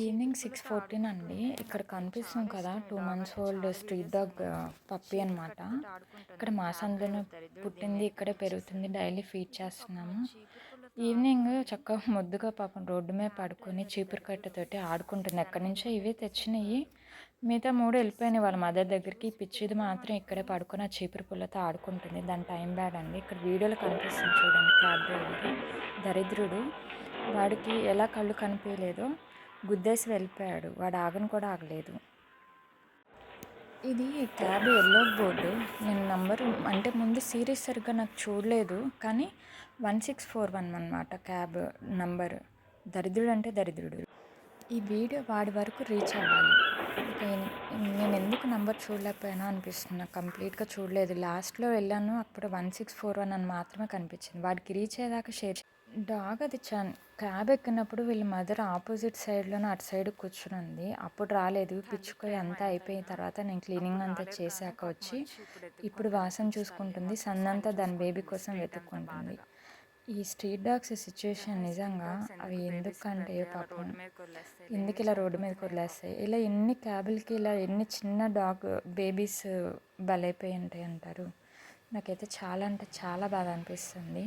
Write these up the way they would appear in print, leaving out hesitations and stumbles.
Evening 6:14 అండి. ఇక్కడ కనిపిస్తుంది కదా 2 months old street dog puppy అనమాట. ఇక్కడ మా సందులోనే పుట్టింది, ఇక్కడే పెరుగుతుంది. డైలీ ఫీడ్ చేస్తున్నాము. ఈవినింగ్ చక్కగా ముద్దుగా పాపం రోడ్డు మీద పడుకొని చీపురు కట్టతోటి ఆడుకుంటుంది. ఎక్కడి నుంచో ఇవే తెచ్చినాయి. మిగతా 3 వెళ్ళిపోయినాయి వాళ్ళ మదర్ దగ్గరికి. పిచ్చిది మాత్రం ఇక్కడే పడుకొని ఆ చీపురు పుల్లతో ఆడుకుంటుంది. దాని టైం బ్యాడ్ అండి. ఇక్కడ వీడియోలో కనిపిస్తుంది చూడండి. క్యాబ్ డ్రైవర్ దరిద్రుడు, వాడికి ఎలా కళ్ళు కనిపించలేదో గుద్దేసి వెళ్ళిపోయాడు. వాడు ఆగను కూడా ఆగలేదు. ఇది క్యాబ్ ఎల్లో బోర్డు. నేను నంబరు అంటే ముందు సిరీస్ సరిగ్గా నాకు చూడలేదు, కానీ 1641 అనమాట క్యాబ్ నంబరు. దరిద్రుడు అంటే దరిద్రుడు. ఈ వీడియో వాడి వరకు రీచ్ అవ్వాలి. ఇక నేను ఎందుకు నంబర్ చూడలేకపోయానో అనిపిస్తుంది. నాకు కంప్లీట్గా చూడలేదు. లాస్ట్లో వెళ్ళాను, అప్పుడు 1641 అని మాత్రమే కనిపించింది. వాడికి రీచ్ అయ్యేదాకా షేర్ డాగ్ అది క్యాబ్ ఎక్కినప్పుడు వీళ్ళ మదర్ ఆపోజిట్ సైడ్లోనే అటు సైడ్ కూర్చుని ఉంది. అప్పుడు రాలేదు. పిచ్చుకొని అంతా అయిపోయిన తర్వాత నేను క్లీనింగ్ అంతా చేశాక వచ్చి ఇప్పుడు వాసన చూసుకుంటుంది. సందంతా దాని బేబీ కోసం వెతుక్కుంటుంది. ఈ స్ట్రీట్ డాగ్స్ సిచ్యువేషన్ నిజంగా అవి ఎందుకంటే పాపం ఎందుకు ఇలా రోడ్డు మీదకి వదిలేస్తాయి? ఇలా ఎన్ని క్యాబులకి ఇలా ఎన్ని చిన్న డాగ్ బేబీస్ బలైపోయి ఉంటాయి అంటారు. నాకైతే చాలా అంటే చాలా బాధ అనిపిస్తుంది.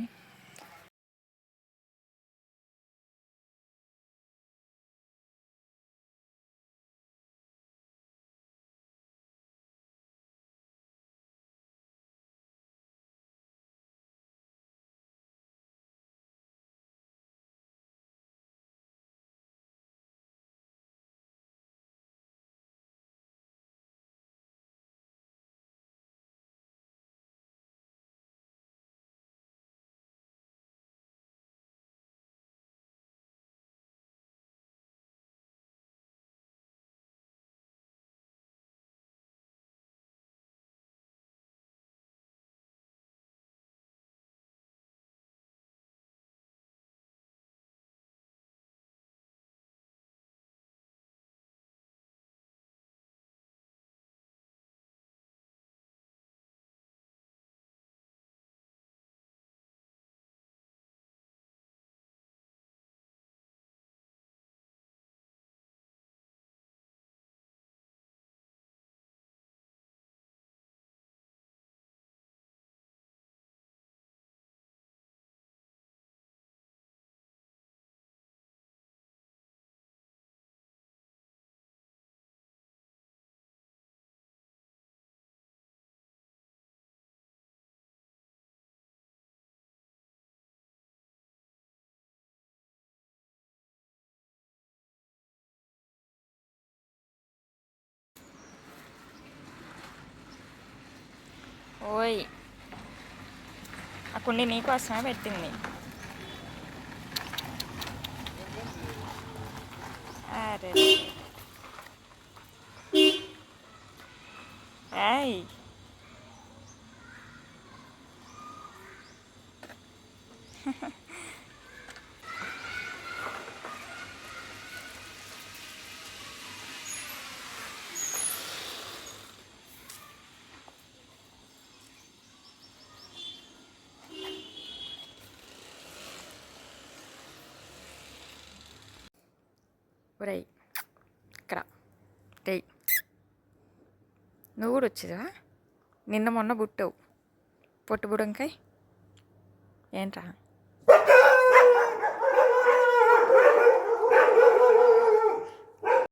ఓయ్, ఆ కుండి నీకోసమే పెట్టింది. అరే ఏయ్, ఒరేయ్ ఇక్కడ రే, నువ్వు కూడా వచ్చేదా? నిన్న మొన్న పుట్టావు పొట్టు బుడంకాయ్ ఏంట్రా?